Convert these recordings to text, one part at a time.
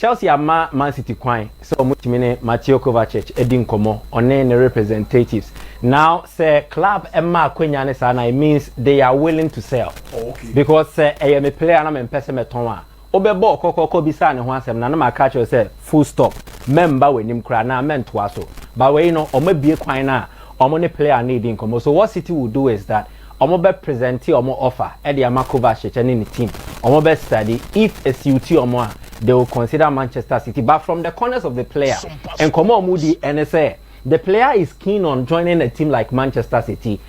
Chelsea ama Man City kwan so mutimine Mateo Kovacic edin komo one the representatives. Now say club emma kwenya ne sana, it means they are willing to sell. Oh, okay. Because say a player na me pese meton a obebo kokoko bisa ne ho asem na ma catch you say full stop. Member wenim kra na mentoa so. But we know omabie kwan na omo ne player needing komo. So what City will do is that omo be present omo offer e dey ama Kovacic and the team. Omo be study if a suit omo they will consider Manchester City, but from the corners of the player and come on Moody and say the player is keen on joining a team like Manchester City,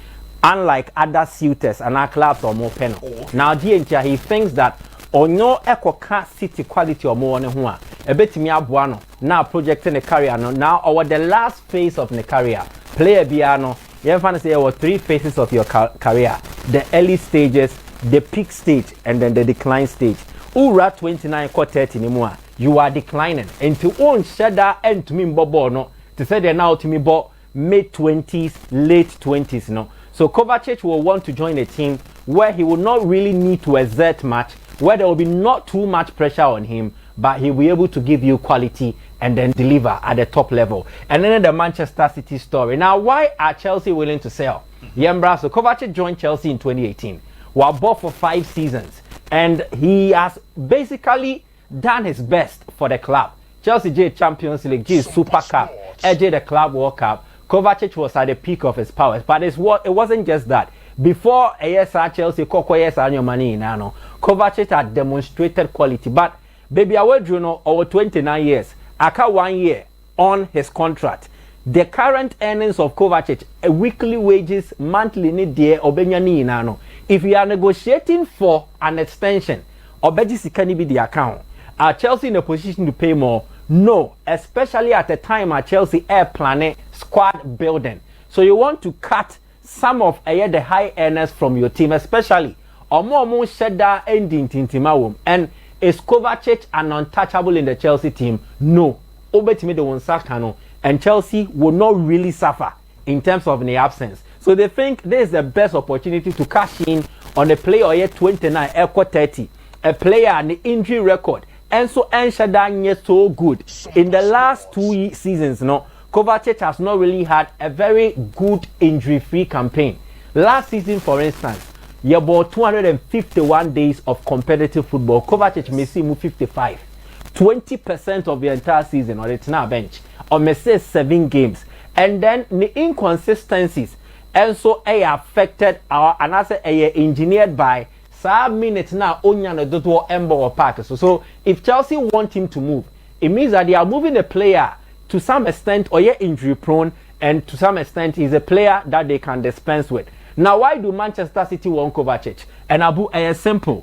unlike other suitors and our clubs or more penal. Now DNT he thinks that on no echo City quality or more on a bit me abuano now projecting a career now over the last phase of the career. Player Biano, you ever say there were 3 phases of your career: the early stages, the peak stage, and then the decline stage. Ura 29 or 30 anymore, you are declining. And to own shada and to me bobo no, to say they're now to me bo mid 20s, late 20s no. So Kovacic will want to join a team where he will not really need to exert much, where there will be not too much pressure on him, but he will be able to give you quality and then deliver at the top level. And then the Manchester City story. Now, why are Chelsea willing to sell? Yembra, so Kovacic joined Chelsea in 2018. Were bought for 5 seasons. And he has basically done his best for the club. Chelsea J Champions League, G Super Cup, J the Club World Cup. Kovacic was at the peak of his powers. But it wasn't just that. Before ASR Chelsea, Koko ASR your money in Ano, Kovacic had demonstrated quality. But baby, I will know over 29 years, aka 1 year on his contract. The current earnings of Kovacic, weekly wages, monthly need there, obenyani in Ano. If you are negotiating for an extension, Obedisi can be the account. Are Chelsea in a position to pay more? No, especially at the time at Chelsea air planning squad building. So you want to cut some of the high earners from your team, especially Omo Sheda ending Tintimawum. And is Kovacic an untouchable in the Chelsea team? No. Obetime the one Sakano, and Chelsea will not really suffer in terms of the absence. So they think this is the best opportunity to cash in on a player year 29, equal 30, a player and the injury record. And so Enshadan is so good. In the last 2 seasons, no, Kovacic has not really had a very good injury-free campaign. Last season, for instance, you bought 251 days of competitive football. Kovacic may see 55. 20% of the entire season on the now bench. Or may say 7 games. And then the inconsistencies and so affected our and I say engineered by some minutes now onya no dodo embo or park. So if Chelsea want him to move, it means that they are moving a player to some extent or injury prone, and to some extent he's a player that they can dispense with. Now why do Manchester City want Kovacic? And Abu simple.